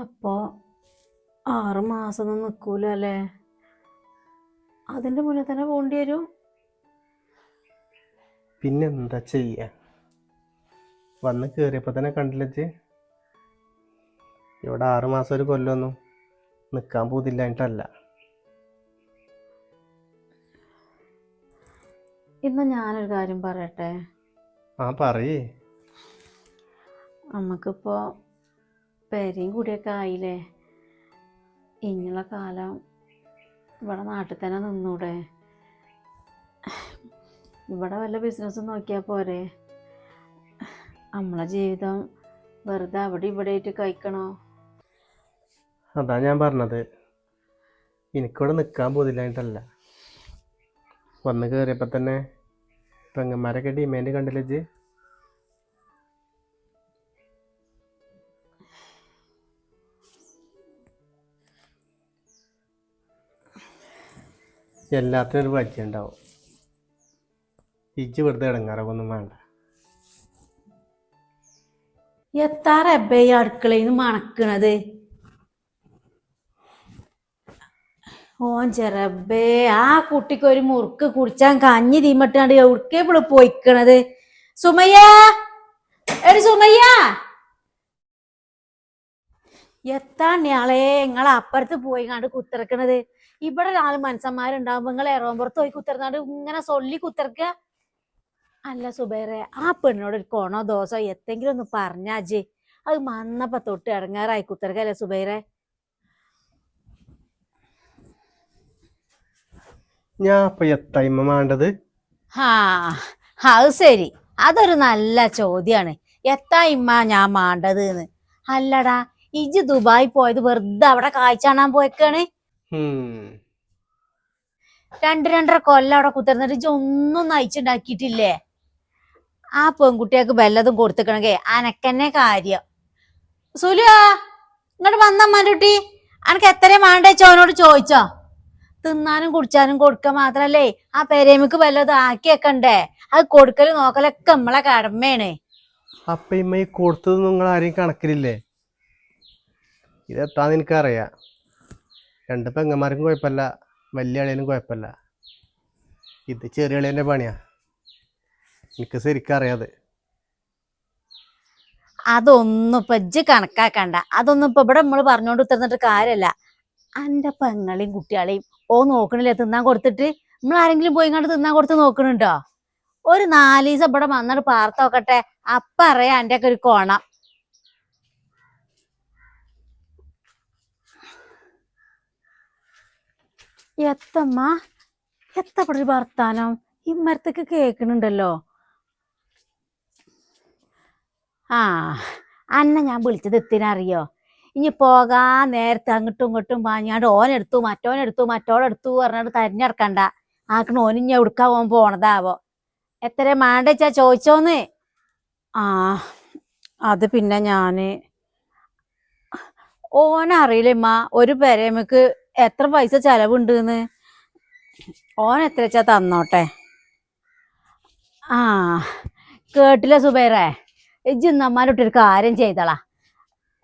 അപ്പോ 6 മാസമൊന്നും നിൽക്കൂല അല്ലേ? അതിൻ്റെ മുന്നേ തന്നെ പോകേണ്ടി വരും. പിന്നെന്താ ചെയ്യ, വന്ന് കയറിയപ്പോൾ തന്നെ കണ്ടില്ലേ, ഇവിടെ 6 മാസം ഒരു കൊല്ലമൊന്നും നിൽക്കാൻ പോതില്ലായിട്ടല്ല. ഇന്ന് ഞാനൊരു കാര്യം പറയട്ടെ. പറയേ. നമുക്കിപ്പോൾ പെരയും കൂടിയൊക്കെ ആയില്ലേ, ഇനിയുള്ള കാലം ഇവിടെ നാട്ടിൽ തന്നെ നിന്നൂടെ? ഇവിടെ വല്ല ബിസിനസ്സും നോക്കിയാൽ പോരെ? നമ്മളെ ജീവിതം വെറുതെ അവിടെ ഇവിടെ ആയിട്ട് കഴിക്കണോ? അതാ ഞാൻ പറഞ്ഞത്, എനിക്കിവിടെ നിൽക്കാൻ പോതില്ലായിട്ടല്ല. വന്ന് കയറിയപ്പോൾ തന്നെ പെങ്ങന്മാരൊക്കെ ഡിമാൻഡ് കണ്ടില്ലേ. എല്ലാത്തിനും ഒരു പരിചയം ഉണ്ടാവും. ഇജ്ജ് വെറുതെ ഇടങ്ങാറൊന്നും വേണ്ട. എത്താ റബ്ബേ ഈ അടുക്കളയിൽ നിന്ന് മണക്കണത്? ഓൻ ചെറബേ, ആ കുട്ടിക്ക് ഒരു മുറുക്ക് കുടിച്ചാൻ കഞ്ഞി തീമട്ടാണ്ട് എവിടേക്ക് ഇവിടെ പോയിക്കണത്? സുമയ്യ, എടി സുമയ്യ, എത്താണ്യാളെ നിങ്ങളെ അപ്പുറത്ത് പോയി കണ്ട് കുത്തിറക്കണത്? ഇവിടെ 4 മനുഷ്യന്മാരുണ്ടാവുമ്പോ നിങ്ങൾ എറോമ്പുറത്ത് പോയി കുത്തിറക്കാണ്ട് ഇങ്ങനെ സൊല്ലി കുത്തിറക്ക. അല്ല സുബൈറെ, ആ പെണ്ണിനോട് ഒരു കൊണോ ദോശോ എത്തെങ്കിലും ഒന്ന് പറഞ്ഞാജ്. അത് മന്നപ്പ തൊട്ട് ഇടങ്ങാറായി കുത്തിറക്കല്ലേ സുബൈറെ? ഞാൻ അപ്പൊ എത്തായ്മ വേണ്ടത്? അത് ശരി, അതൊരു നല്ല ചോദ്യാണ്. എത്താ ഇമ്മ ഞാൻ മാണ്ടത് എന്ന്. അല്ലടാ, ഇജ് ദുബായി പോയത് വെറുതെ അവിടെ കാഴ്ച കാണാൻ പോയേക്കാണ്? 2-2.5 കൊല്ലം അവിടെ കുത്തിർന്നിട്ട് ഇജ് ഒന്നും നയിച്ചുണ്ടാക്കിയിട്ടില്ലേ? ആ പെൺകുട്ടികൾക്ക് വല്ലതും കൊടുത്തിക്കണമെങ്കിൽ അനക്കന്നെ കാര്യം. സുലുവാ, ഇങ്ങോട്ട് വന്നമ്മാൻ്റെ കുട്ടി, അനക്ക് എത്രയും വേണ്ടേച്ചോ അവനോട് ചോദിച്ചോ. തിന്നാനും കുടിച്ചാനും കൊടുക്കുക മാത്രല്ലേ, ആ പെരേമക്ക് വല്ലതും ആക്കി വെക്കണ്ടേ? അത് കൊടുക്കലും നോക്കലൊക്കെ നമ്മളെ കടമയാണ്. അപ്പൊ ഇമ്മ ഈ കൊടുത്തത് നിങ്ങൾ ആരെയും കണക്കിലില്ലേ? ഇതെത്താന്ന് എനിക്കറിയാം. 2 പെങ്ങന്മാർക്കും കുഴപ്പമില്ല, വലിയ അളിയനും കുഴപ്പമില്ല. ഇത് ചെറിയ അളിയൻ്റെ പണിയാ, എനിക്ക് ശരിക്കും അറിയാതെ. അതൊന്നും ഇപ്പൊ ഇജ്ജ് കണക്കാക്കണ്ട. അതൊന്നും ഇപ്പൊ ഇവിടെ നമ്മള് പറഞ്ഞോണ്ട് ഉത്തർന്നിട്ട് കാര്യമല്ല. അന്റെ പെങ്ങളെയും കുട്ടികളെയും നോക്കണില്ലേ തിന്നാൻ കൊടുത്തിട്ട്? നമ്മൾ ആരെങ്കിലും പോയി കണ്ട് തിന്നാൻ കൊടുത്ത് നോക്കണുണ്ടോ? ഒരു 4 ദിവസം ഇവിടെ വന്നിട്ട് പാർത്ത് നോക്കട്ടെ, അപ്പ അറിയാം എൻ്റെ ഒക്കെ ഒരു കോണം. എത്തമ്മ, എത്തപ്പടെ ഒരു വർത്താനം ഇമ്മരത്തേക്ക് കേൾക്കണുണ്ടല്ലോ. അന്നെ ഞാൻ വിളിച്ചത് എത്തിനറിയോ? ഇനി പോകാൻ നേരത്തെ അങ്ങോട്ടും ഇങ്ങോട്ടും പാഞ്ഞാണ്ട് ഓനെടുത്തു മറ്റോളെടുത്തു പറഞ്ഞിട്ട് തെരഞ്ഞെടുക്കണ്ട. ആക്കണ ഓനിഞ്ഞ എവിടുക്കാ ഓൻ പോണതാവോ? എത്ര മാണ്ടച്ചാ ചോദിച്ചോന്ന്? അത് പിന്നെ ഞാന് ഓനറിയില്ലമ്മ ഒരു പെരേമക്ക് എത്ര പൈസ ചെലവുണ്ടെന്ന്. ഓൻ എത്ര വെച്ചാ തന്നോട്ടെ. കേട്ടില്ല സുബൈറെ, ഇജ്ജ് നമ്മാരോട്ടൊരു കാര്യം ചെയ്തളാ.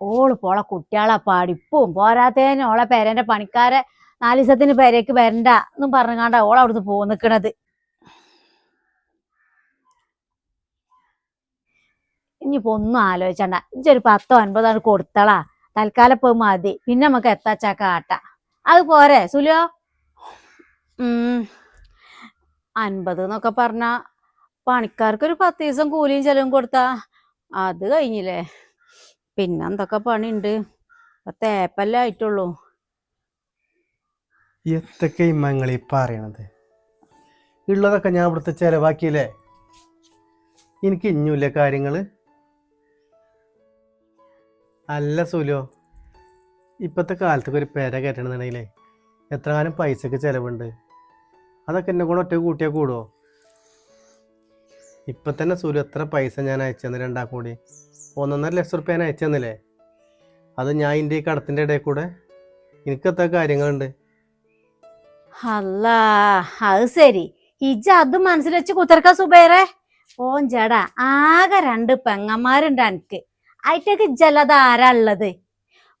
ഓള് പോളെ കുട്ടികളെ പഠിപ്പും പോരാത്തേനും ഓളെ പേരന്റെ പണിക്കാരെ 4 ദിവസത്തിന് പേരേക്ക് വരണ്ട എന്നും പറഞ്ഞാണ്ട ഓളവിടുന്ന് പോന്നിക്കണത്. ഇനിയിപ്പോ ഒന്നും ആലോചിച്ചണ്ട, ഇജ്ജൊരു 10-9 കൊടുത്തളാ. തൽക്കാലം ഇപ്പൊ മതി, പിന്നെ നമുക്ക് എത്താച്ചാ കാട്ട. അത് പോരെ സുലോ? 50 എന്നൊക്കെ പറഞ്ഞ പണിക്കാർക്കൊരു 10 ദിവസം കൂലിയും ചെലവും കൊടുത്താ അത് കഴിഞ്ഞില്ലേ. പിന്നെ എന്തൊക്കെ പണിയുണ്ട്? തേപ്പല്ലേ ആയിട്ടുള്ളൂ. എത്തൊക്കെ ഇമ്മങ്ങളീ പറയണത്? ഉള്ളതൊക്കെ ഞാൻ ഇവിടുത്തെ ചെലവാക്കിയില്ലേ. എനിക്ക് ഇഞ്ഞൂല്ലേ കാര്യങ്ങള്? അല്ല സുലോ, ഇപ്പോഴത്തെ കാലത്തൊക്കെ ഒരു പെര കയറ്റണമെന്നുണ്ടെങ്കിലേ എത്ര കാലം പൈസക്ക് ചിലവുണ്ട്. അതൊക്കെ എന്നെ കൂടെ ഒറ്റ കൂട്ടിയാൽ കൂടുമോ? ഇപ്പം തന്നെ സുലു എത്ര പൈസ ഞാൻ അയച്ചു തന്നെ, 2 കൂടി 1.5 ലക്ഷം റുപ്യ ഞാൻ അയച്ചു തന്നില്ലേ? അത് ഞാൻ ഇതിൻ്റെ ഈ കടത്തിൻ്റെ ഇടയിൽ കൂടെ എനിക്ക് എത്ര കാര്യങ്ങളുണ്ട്. അല്ലാ, അത് ശരി. ഇജ്ജ് അത് മനസ്സിൽ വെച്ച് കുത്തിറക്ക സുബൈറെ. ഓൻ ചേടാ ആകെ 2 പെങ്ങന്മാരുണ്ട് എനിക്ക്. ആയിട്ടൊക്കെ ഇജ്ജല്ലാതെ ആരാ ഉള്ളത്?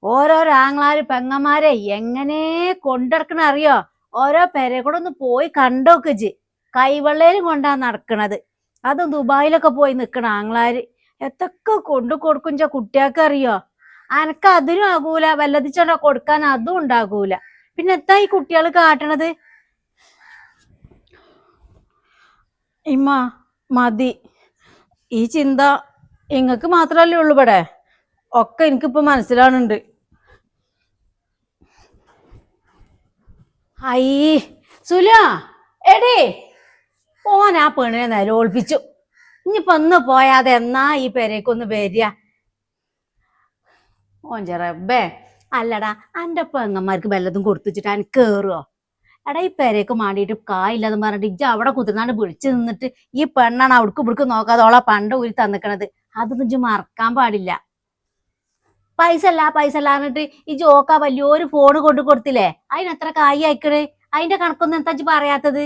ഓരോരോ ആങ്ങളാര് പെങ്ങന്മാരെ എങ്ങനെ കൊണ്ടിടക്കണ അറിയോ? ഓരോ പെരെ കൂടെ ഒന്ന് പോയി കണ്ടോക്ക് ജി. കൈവെള്ളയിലും കൊണ്ടാ നടക്കണത്. അതും ദുബായിലൊക്കെ പോയി നിക്കണ ആങ്ങളാര് എത്തൊക്കെ കൊണ്ടു കൊടുക്കും കുട്ടിയാൾക്ക് അറിയോ? അനക്ക് അതിനും ആകൂല, വല്ലതിച്ചോണ്ടാ കൊടുക്കാൻ അതും ഉണ്ടാകൂല. പിന്നെ എത്താ ഈ കുട്ടികൾ കാട്ടണത്? ഇമ്മ മതി. ഈ ചിന്ത ഇങ്ങക്ക് മാത്രല്ലേ ഉള്ളു ഇവിടെ. ഒക്കെ എനിക്കിപ്പോ മനസ്സിലാവുന്നുണ്ട്. അയ്യേ സുല, എടേ ഓൻ ആ പെണ്ണിനെ നിലവിളിപ്പിച്ചു. ഇനിയിപ്പൊ ഒന്ന് പോയാതെ എന്നാ ഈ പെരേക്കൊന്ന് വരിക? ഓൻ ചെറബേ, അല്ലടാ അന്റെ പെങ്ങന്മാർക്ക് വല്ലതും കൊടുത്തുവെച്ചിട്ട് അനക്ക് കേറുവോ? എടാ ഈ പെരേക്ക് മാണ്ടിയിട്ട് കായില്ലെന്ന് പറഞ്ഞിട്ട് ഇജ്ജ് അവിടെ കുത്തിനാണ്ട് വിളിച്ചു നിന്നിട്ട് ഈ പെണ്ണാണ് അവിടേക്ക് ഇവിടേക്ക് നോക്കാതെ ഓളെ പണ്ട് ഊരി തന്നിക്കണത്. അതൊന്നും ഇജ്ജ് മറക്കാൻ പാടില്ല. പൈസ അല്ല എന്നിട്ട് ഈ ജോക്ക വലിയൊരു ഫോണ് കൊണ്ടു കൊടുത്തില്ലേ? അതിനെത്ര കായ് അയക്കണ്? അതിന്റെ കണക്കൊന്നും എന്താ ഇജ്ജ് പറയാത്തത്?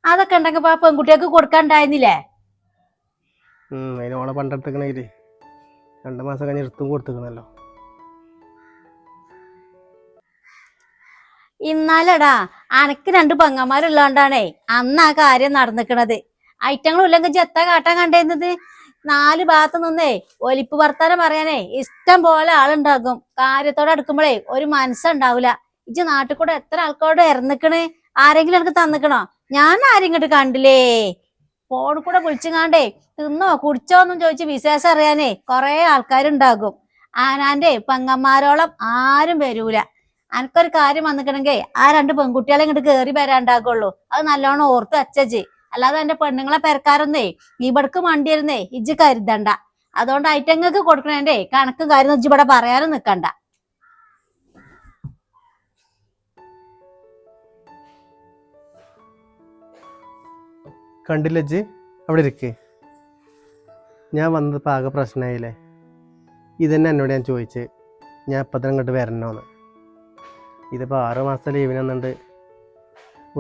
അതൊക്കെ ഉണ്ടെങ്കിൽ പെൺകുട്ടികൾക്ക് കൊടുക്കാണ്ടായിരുന്നില്ലേ? അതിന് ഓളെ പണ്ടെടുത്തേക്കണേല് 2 മാസം കഴിഞ്ഞ് എടുത്തും കൊടുത്തേക്കണല്ലോ. ഇന്നാലടാ അനക്ക് 2 പെങ്ങന്മാരുള്ളോണ്ടാണേ അന്ന് ആ കാര്യം നടന്നിക്കണത്. ഐറ്റങ്ങളും ഇല്ലെങ്കിൽ ജെത്ത കാട്ടാൻ കണ്ടേന്നത്. 4 ഭാഗത്ത് നിന്നേ ഒലിപ്പ് വർത്താനം പറയാനേ ഇഷ്ടം പോലെ ആളുണ്ടാകും. കാര്യത്തോടെ അടുക്കുമ്പോഴേ ഒരു മനസ്സുണ്ടാവൂല. ഇജ്ജ് നാട്ടിൽ കൂടെ എത്ര ആൾക്കാരോട് ഇറന്നിക്കണ്? ആരെങ്കിലും എനിക്ക് തന്നിക്കണോ? ഞാൻ ആരും ഇങ്ങോട്ട് കണ്ടില്ലേ. ഫോണിൽ കൂടെ വിളിച്ചുകാണ്ടേ തിന്നോ കുടിച്ചോന്നും ചോദിച്ച് വിശേഷം അറിയാനേ കൊറേ ആൾക്കാരുണ്ടാകും. ആനാന്റെ പെങ്ങന്മാരോളം ആരും വരൂല. അനക്കൊരു കാര്യം വന്നിക്കണെങ്കിൽ ആ 2 പെൺകുട്ടികളെ ഇങ്ങോട്ട് കേറി വരാണ്ടാകുള്ളൂ. അത് നല്ലോണം ഓർത്ത് അച്ചജ്. അല്ലാതെ എന്റെ പെണ്ണുങ്ങളെ പെരക്കാരൊന്നേ ഇവിടക്ക് മണ്ടിയിരുന്നേ ഇജ്ജ് കരുതണ്ട. അതുകൊണ്ട് ഐറ്റങ്ങൾക്ക് കൊടുക്കണേന്റെ കണക്കും കാര്യം ഇജ്ജ് ഇവിടെ പറയാനും നിക്കണ്ട. കണ്ടില്ല ഇജ്ജ്? അവിടെ ഇരിക്ക്. ഞാൻ വന്നപ്പോൾ ആകെ പ്രശ്നമായില്ലേ? ഇതന്നെ എന്നോട് ഞാൻ ചോദിച്ച് ഞാൻ ഇപ്പം തന്നെ ഇങ്ങോട്ട് വരണോന്ന്. ഇതിപ്പോൾ 6 മാസത്തെ ലീവിന് വന്നിട്ട്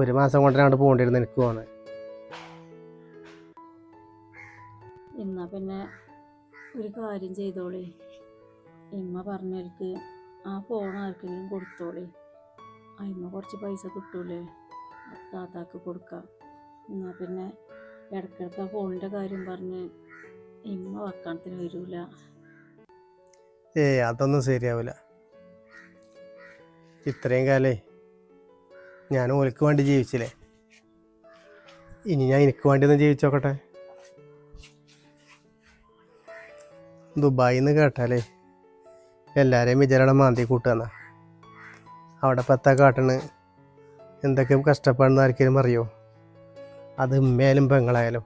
1 മാസം കൊണ്ട് അങ്ങോട്ട് പോകേണ്ടിരുന്നു എനിക്ക് പോന്ന്. എന്നാ പിന്നെ ഒരു കാര്യം ചെയ്തോളി. ഇമ്മ പറഞ്ഞേൽക്ക് ആ ഫോൺ ആർക്കെങ്കിലും കൊടുത്തോളി. അതിന് കുറച്ച് പൈസ കിട്ടൂലേ? താത്താക്ക് കൊടുക്കാം. എന്നാ പിന്നെ ഇടയ്ക്കിടയ്ക്ക് ആ ഫോണിന്റെ കാര്യം പറഞ്ഞ് ഇമ്മ വക്കാണത്തിന് വരൂല. അതൊന്നും ശരിയാവില്ല. ഇത്രയും കാലേ ഞാൻ ഓൽക്ക് വേണ്ടി ജീവിച്ചില്ലേ, ഇനി ഞാൻ എനിക്ക് വേണ്ടി ഒന്ന് ജീവിച്ചോക്കട്ടെ. ദുബായിന്ന് കേട്ടാലേ എല്ലാവരെയും വിചാരണ മാന്തി കൂട്ടുന്ന. അവിടെ പത്താ കാട്ടണ് എന്തൊക്കെ കഷ്ടപ്പാടെന്ന് ആർക്കെങ്കിലും അറിയോ? അത് ഉമ്മയായാലും പെങ്ങളായാലും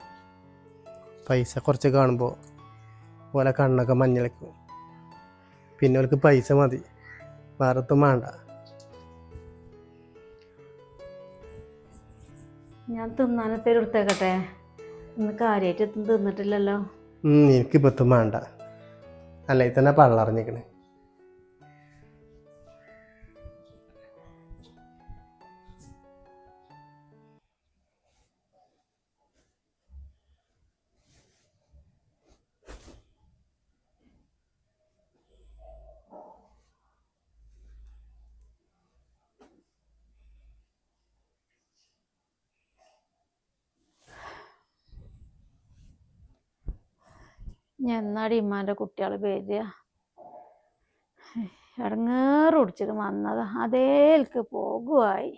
പൈസ കുറച്ച് കാണുമ്പോൾ പോലെ കണ്ണൊക്കെ മഞ്ഞളിക്കും. പിന്നെ അവർക്ക് പൈസ മതി, വേറൊത്തും വേണ്ട. ഞാൻ തിന്നാനത്തേലും എടുത്തേക്കട്ടെ? ഇന്ന് കാര്യമായിട്ട് തിന്നിട്ടില്ലല്ലോ. എനിക്കിപ്പത്തും വേണ്ട, അല്ലെങ്കിൽ തന്നെ പള്ളറിഞ്ഞിക്കണ്. ഞാൻ എന്നാടി ഇമ്മാൻ്റെ കുട്ടികൾ വരിക? ഇടങ്ങേറ് പിടിച്ചിട്ട് വന്നതാ. അതേൽക്ക് പോകുവായി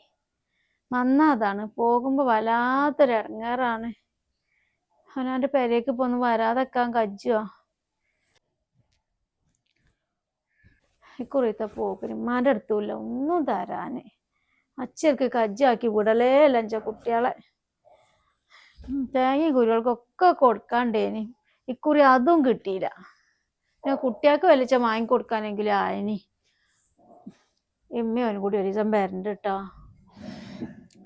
വന്നതാണ്. പോകുമ്പോൾ വല്ലാത്തൊരു ഇടങ്ങേറാണ്. അവനവൻ്റെ പെരേക്ക് ഇപ്പോൾ ഒന്ന് വരാതെക്കാൻ കജ്ജുവോ? ഇക്കുറിയത്തെ പോക്കിന് ഉമ്മാൻ്റെ അടുത്തുമില്ല ഒന്നും തരാന്. അച്ഛർക്ക് കജ്ജാക്കി വിടലേ അല്ല അഞ്ച കുട്ടികളെ. തേങ്ങയും കുരുകൾക്കൊക്കെ കൊടുക്കാണ്ടേനി. ഇക്കുറി അതും കിട്ടിയില്ല. ഞാൻ കുട്ടികൾക്ക് വലിച്ച വാങ്ങിക്കൊടുക്കാനെങ്കിലും ആയിനി. ഇമ്മയോനും കൂടി ഒരു ദിവസം വരണ്ട കേട്ടോ.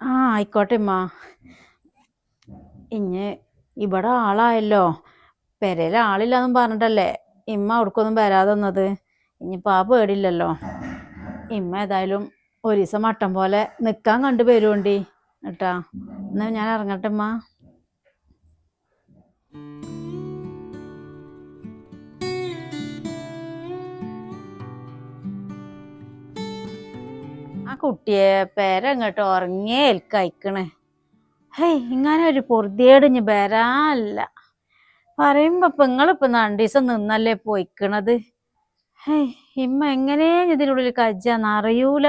ആയിക്കോട്ടെ ഇമ്മ. ഇഞ്ഞ് ഇവിടെ ആളായല്ലോ. പെരയിൽ ആളില്ലാന്നും പറഞ്ഞിട്ടല്ലേ ഇമ്മ അവിടേക്കൊന്നും വരാതെ വന്നത്. ഇനിയിപ്പോൾ ആ പേടില്ലല്ലോ. ഇമ്മ ഏതായാലും ഒരു ദിവസം മട്ടം പോലെ നിൽക്കാൻ കണ്ടു വരുവോണ്ടി കേട്ടാ. എന്നാൽ ഞാൻ ഇറങ്ങട്ടെ ഇമ്മ. ആ കുട്ടിയെ പേരങ്ങോട്ട് ഉറങ്ങിയേ ഏൽക്കയക്കണേ. ഹേയ് ഇങ്ങനെ ഒരു പൊറുതിയേടിഞ്ഞ് വരാല്ല. പറയുമ്പോ ഇപ്പൊ നിങ്ങളിപ്പൊ 2 ദിവസം നിന്നല്ലേ പോയിക്കണത്. ഹേയ് ഇമ്മ എങ്ങനെയാ ഇതിനുള്ളിൽ കജ്ജാന്ന് അറിയൂല.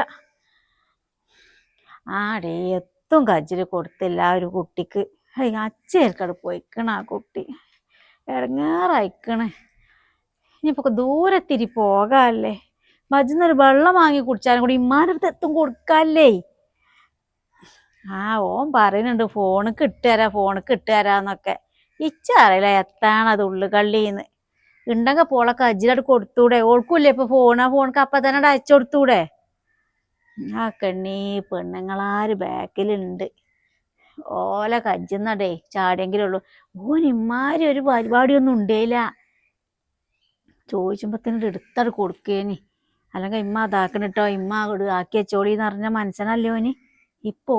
ആടേ എത്തും കജ്ജില് കൊടുത്തില്ല ആ ഒരു കുട്ടിക്ക്. ഹേയ് അച്ഛേൽക്കട് പോയിക്കണ ആ കുട്ടി. ഇടങ്ങേറായിക്കണേ. ഇനിയിപ്പോ ദൂരത്തിരി പോകാല്ലേ. മജ്ജിന്നൊരു വെള്ളം വാങ്ങി കുടിച്ചാലും കൂടി ഇമ്മാരുടെ അടുത്ത് എത്തും കൊടുക്കാല്ലേ. ഓൻ പറയുന്നുണ്ട് ഫോണിക്ക് ഇട്ടുതരാന്നൊക്കെ. ഇച്ചറിയില്ല എത്താണത് ഉള്ളുകള്ളീന്ന്. ഉണ്ടെങ്കിൽ പോളൊക്കെ അജ്ജിലോട്ട് കൊടുത്തൂടെ? ഓൾക്കൂല്ലേ ഇപ്പൊ ഫോൺ? ആ ഫോണിക്ക് അപ്പൊ തന്നെ അയച്ചു കൊടുത്തൂടെ? ആ കണ്ണീ പെണ്ണുങ്ങളാര് ബാക്കിലുണ്ട്. ഓല കജ്ജുന്നടേ ചാടിയെങ്കിലേ ഉള്ളൂ. ഓൻ ഇമ്മാരി ഒരു പരിപാടിയൊന്നും ഉണ്ടേല. ചോദിച്ചുമ്പത്തിന് എടുത്തട് കൊടുക്കേനി. അല്ലെങ്കിൽ ഇമ്മ അതാക്കണിട്ടോ, ഇമ്മ അങ്ങോട്ട് ആക്കി വെച്ചോളിന്ന് പറഞ്ഞ മനസ്സിനല്ലേ ഓന്. ഇപ്പൊ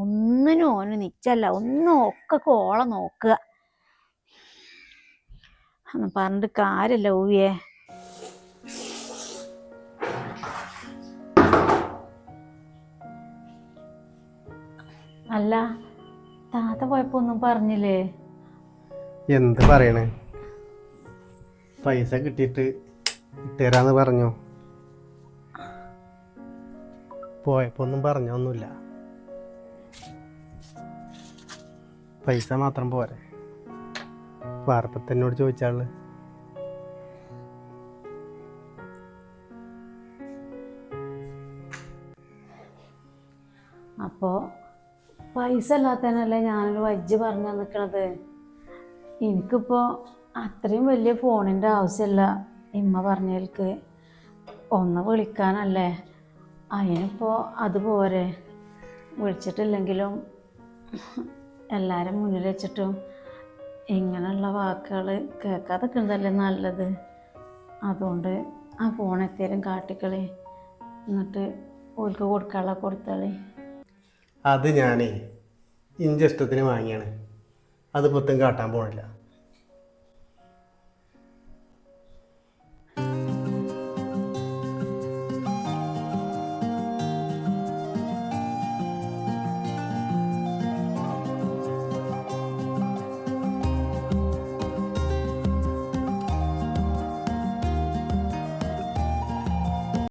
ഒന്നിനും ഓന് നിച്ചല്ല. ഒന്നും ഒക്കെ ഓളെ നോക്കുക. പറഞ്ഞിട്ട് കാര്യല്ല ഊവിയെ. അല്ല താത്ത പോയപ്പോ ഒന്നും പറഞ്ഞില്ലേ? എന്ത് പറയണേ? പൈസ കിട്ടിയിട്ട് ഇട്ടുതരാന്ന് പറഞ്ഞു. പോയപ്പോ ഒന്നും പറഞ്ഞൊന്നുമില്ല. പൈസ മാത്രം പോരെ. വാർപ്പത്തന്നോട് ചോദിച്ചാള്. അപ്പോ പൈസ ഇല്ലാത്തതിനല്ലേ ഞാനൊരു വജ്ജ് പറഞ്ഞു നിൽക്കണത്. എനിക്കിപ്പോ അത്രയും വലിയ ഫോണിൻ്റെ ആവശ്യമില്ല. ഇമ്മ പറഞ്ഞേൽക്ക് ഒന്ന് വിളിക്കാനല്ലേ. അതിനിപ്പോ അതുപോരെ. വിളിച്ചിട്ടില്ലെങ്കിലും എല്ലാവരും മുന്നിൽ വെച്ചിട്ടും ഇങ്ങനെയുള്ള വാക്കുകൾ കേൾക്കാതൊക്കെയുണ്ടല്ലേ നല്ലത്. അതുകൊണ്ട് ആ ഫോൺ എത്തേലും കാട്ടിക്കളി. എന്നിട്ട് ഓൾക്ക് കൊടുക്കാനുള്ള കൊടുത്തളി. അത് ഞാനേ ഇൻ്റെ ഇഷ്ടത്തിന് വാങ്ങിയാണ്. അത് പൊത്തും കാട്ടാൻ പോണില്ല.